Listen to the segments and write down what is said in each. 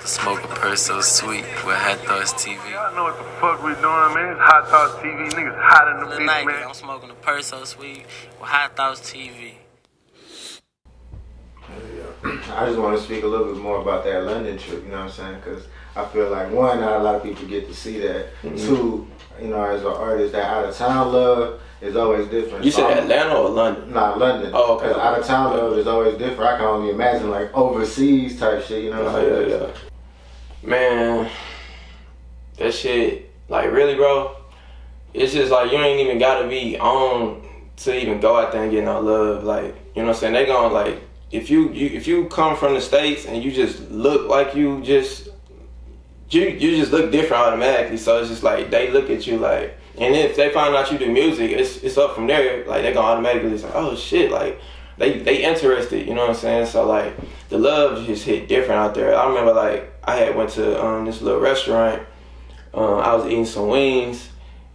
Smoke a purse so sweet with Hot Thoughts TV. Y'all know what the fuck we doing, man. It's Hot Thoughts TV. Niggas hot in the bitch, man. I'm smoking a purse so sweet with Hot Thoughts TV. I just want to speak a little bit more about that London trip, you know what I'm saying? Because I feel like, one, not a lot of people get to see that. Mm-hmm. Two, you know, as an artist, that out-of-town love is always different. You said Atlanta or London? Nah, London. Oh, okay. Because out-of-town love is always different. I can only imagine, like, overseas type shit, you know what I'm saying? Yeah. Man, that shit, like, really, bro, it's just like you ain't even gotta be on to even go out there and get no love. Like, you know what I'm saying? They gonna, like, if you come from the States and you just look like you just look different automatically. So it's just like they look at you like, and if they find out you do music, it's up from there. Like they gonna automatically say, oh shit, like they interested. You know what I'm saying? So like the love just hit different out there. I remember like I had went to this little restaurant. I was eating some wings.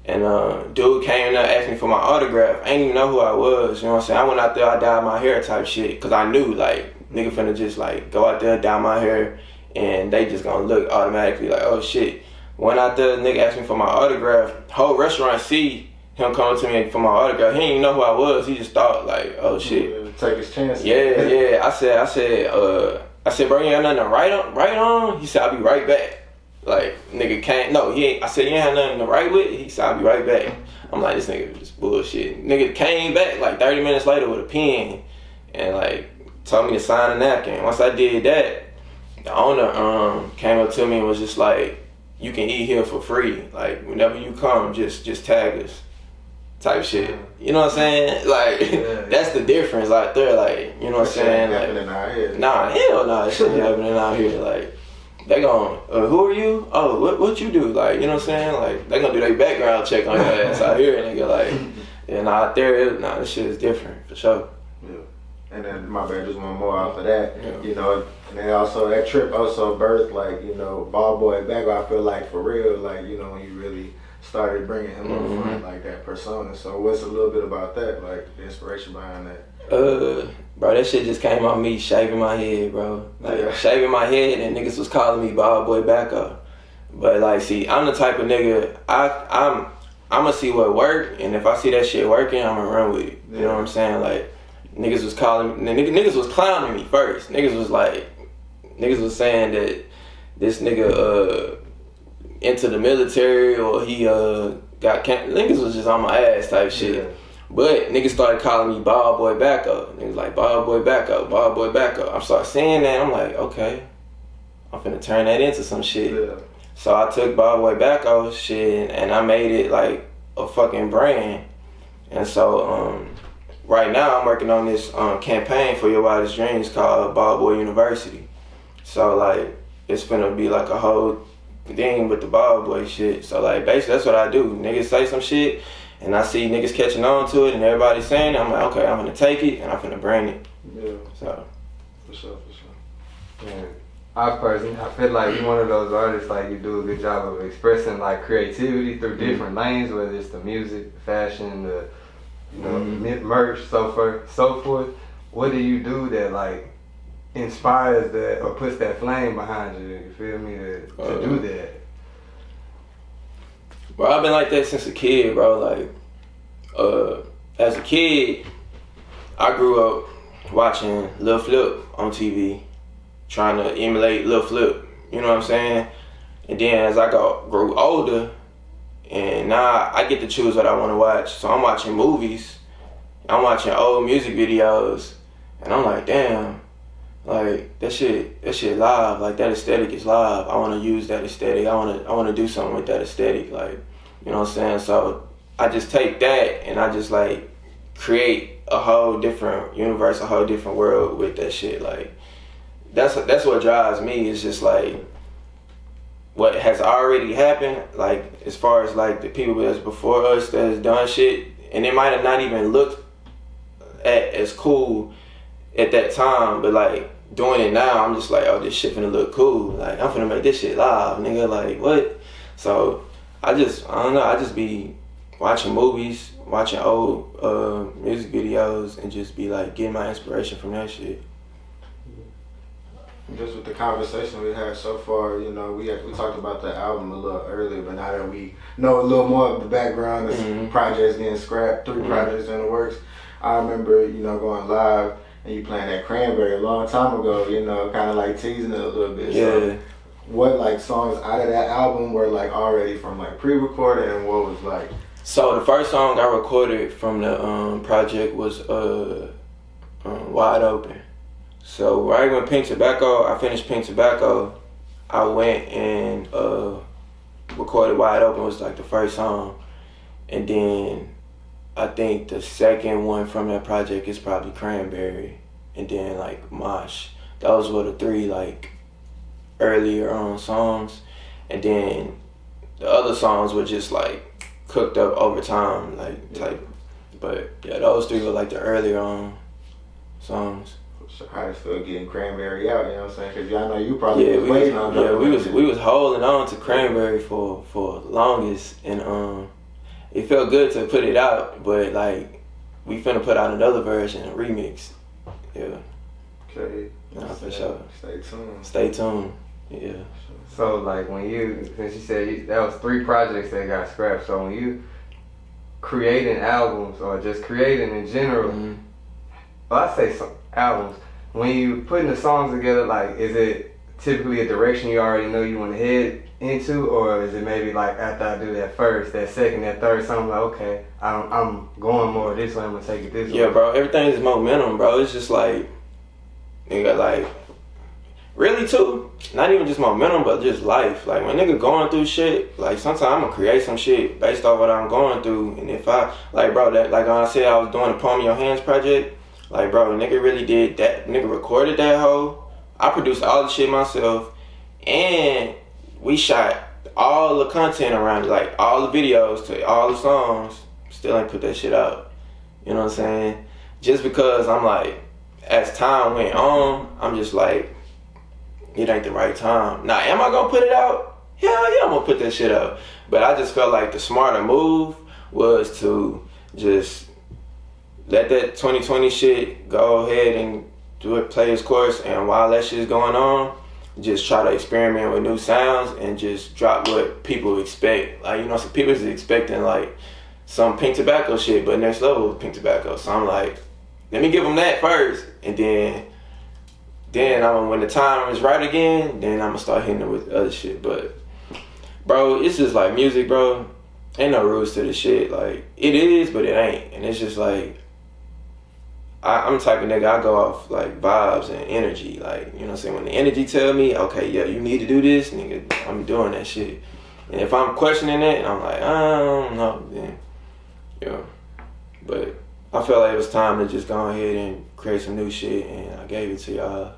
And dude came in there, asked me for my autograph. I didn't even know who I was, you know what I'm saying? I went out there, I dyed my hair type shit, cause I knew like, nigga finna just like go out there, dye my hair, and they just gonna look automatically like, oh shit. Went out there, nigga asked me for my autograph. Whole restaurant see him coming to me for my autograph. He didn't even know who I was, he just thought like, oh shit. Take his chances. Yeah. I said, bro, you ain't got nothing to write on? He said, I'll be right back. Like, nigga can't, no, he ain't, I said, you ain't have nothing to write with? He said, I'll be right back. I'm like, this nigga just bullshit. Nigga came back like 30 minutes later with a pen and like, told me to sign a napkin. Once I did that, the owner came up to me and was just like, you can eat here for free. Like, whenever you come, just tag us. Type shit. You know what I'm saying? Like, that's the difference out there. Like, you know what I'm saying? Like, nah, hell nah, that shit ain't happening out here. Like, they gon', who are you? Oh, what you do? Like, you know what I'm saying? Like, they gonna do their background check on your ass out here, and nigga, like, and out there, this shit is different, for sure. Yeah. And then, my bad, just one more off of that, yeah. You know, and then also, that trip also birthed, like, you know, Ball Boy back, I feel like, for real, like, you know, when you really started bringing him up front, like, that persona. So, what's a little bit about that, like, the inspiration behind that? Bro, that shit just came on me shaving my head, bro. Like, shaving my head, and niggas was calling me Ball Boy Backup. But, like, see, I'm the type of nigga, I'm gonna see what work, and if I see that shit working, I'm gonna run with it. You know what I'm saying? Like, niggas was calling, niggas was clowning me first. Niggas was saying that this nigga, into the military, or he, got niggas was just on my ass type shit. Yeah. But niggas started calling me Ball Boy Backup. Niggas like, Ball Boy Backup, Ball Boy Backup. I started saying that, I'm like, okay, I'm finna turn that into some shit. Yeah. So I took Ball Boy Backup shit and I made it like a fucking brand. And so right now I'm working on this campaign for Your Wildest Dreams called Ball Boy University. So like, it's finna be like a whole thing with the Ball Boy shit. So like, basically that's what I do. Niggas say some shit, and I see niggas catching on to it and everybody saying it, I'm like, okay, I'm gonna take it and I'm gonna brand it. Yeah. So. For sure. Yeah. I personally, I feel like you're one of those artists, like you do a good job of expressing like creativity through different lanes, whether it's the music, the fashion, the, you know, merch, so forth. What do you do that like inspires that or puts that flame behind you? You feel me, to do that? Bro, I've been like that since a kid, bro. Like, as a kid, I grew up watching Lil Flip on TV, trying to emulate Lil Flip, you know what I'm saying? And then as I grew older, and now I get to choose what I want to watch. So I'm watching movies, I'm watching old music videos, and I'm like, damn, like that shit live, like that aesthetic is live. I want to use that aesthetic. I want to do something with that aesthetic, like, you know what I'm saying? So I just take that and I just like create a whole different universe, a whole different world with that shit. Like that's what drives me. It's just like what has already happened, like as far as like the people that's before us that has done shit, and it might have not even looked as cool at that time, but like doing it now, I'm just like, oh, this shit finna look cool. Like I'm finna make this shit live, nigga. Like what? So I don't know. I just be watching movies, watching old music videos, and just be like getting my inspiration from that shit. Just with the conversation we had so far, you know, we talked about the album a little earlier, but now that we know a little more of the background, the projects getting scrapped, 3 projects in the works. I remember, you know, going live and you playing that Cranberry a long time ago, you know, kind of like teasing it a little bit. Yeah. So what like songs out of that album were like already from like pre-recorded, and what was like? So the first song I recorded from the project was Wide Open. So right when Pink Tobacco, I finished Pink Tobacco, I went and recorded Wide Open was like the first song. And then I think the second one from that project is probably Cranberry. And then like Mosh. Those were the 3 like earlier on songs. And then the other songs were just like cooked up over time, like type. But yeah, those 3 were like the earlier on songs. So how does it feel getting Cranberry out? You know what I'm saying? Because I know you probably was waiting on that. Yeah, we was holding on to Cranberry for the longest, and it felt good to put it out. But like, we finna put out another version, a remix. Yeah. Okay. Nah, for sure. Stay tuned. Stay tuned. Yeah. So like when you, since you said that was 3 projects that got scrapped. So when you creating albums or just creating in general, well, I say some albums. When you putting the songs together, like, is it typically a direction you already know you want to head into, or is it maybe like after I do that first, that second, that third song, like, okay, I'm going more this way, I'm gonna take it this way? Yeah, bro. Everything is momentum, bro. It's just like, nigga, like, really too. Not even just momentum, but just life. Like when nigga going through shit, like sometimes I'm gonna create some shit based off what I'm going through, and if I like, bro, that like when I said I was doing the Palm in Your Hands project. Like, bro, nigga really did that. Nigga recorded that hoe. I produced all the shit myself. And we shot all the content around it. Like, all the videos to all the songs. Still ain't put that shit out. You know what I'm saying? Just because I'm like, as time went on, I'm just like, it ain't the right time. Now, am I gonna put it out? Hell yeah, I'm gonna put that shit out. But I just felt like the smarter move was to just let that 2020 shit go ahead and do it, play its course, and while that shit's going on, just try to experiment with new sounds and just drop what people expect. Like, you know, some people is expecting like some Pink Tobacco shit, but next level Pink Tobacco. So I'm like, let me give them that first, and then when the time is right again, then I'm gonna start hitting them with other shit. But bro, it's just like music, bro. Ain't no rules to the shit. Like, it is, but it ain't. And it's just like, I'm the type of nigga, I go off like vibes and energy. Like, you know what I'm saying? When the energy tell me, okay, yeah, you need to do this, nigga, I'm doing that shit. And if I'm questioning it, I'm like, I don't know, then, yeah. But I felt like it was time to just go ahead and create some new shit, and I gave it to y'all.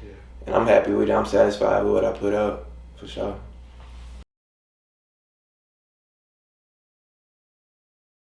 Yeah. And I'm happy with it. I'm satisfied with what I put out, for sure.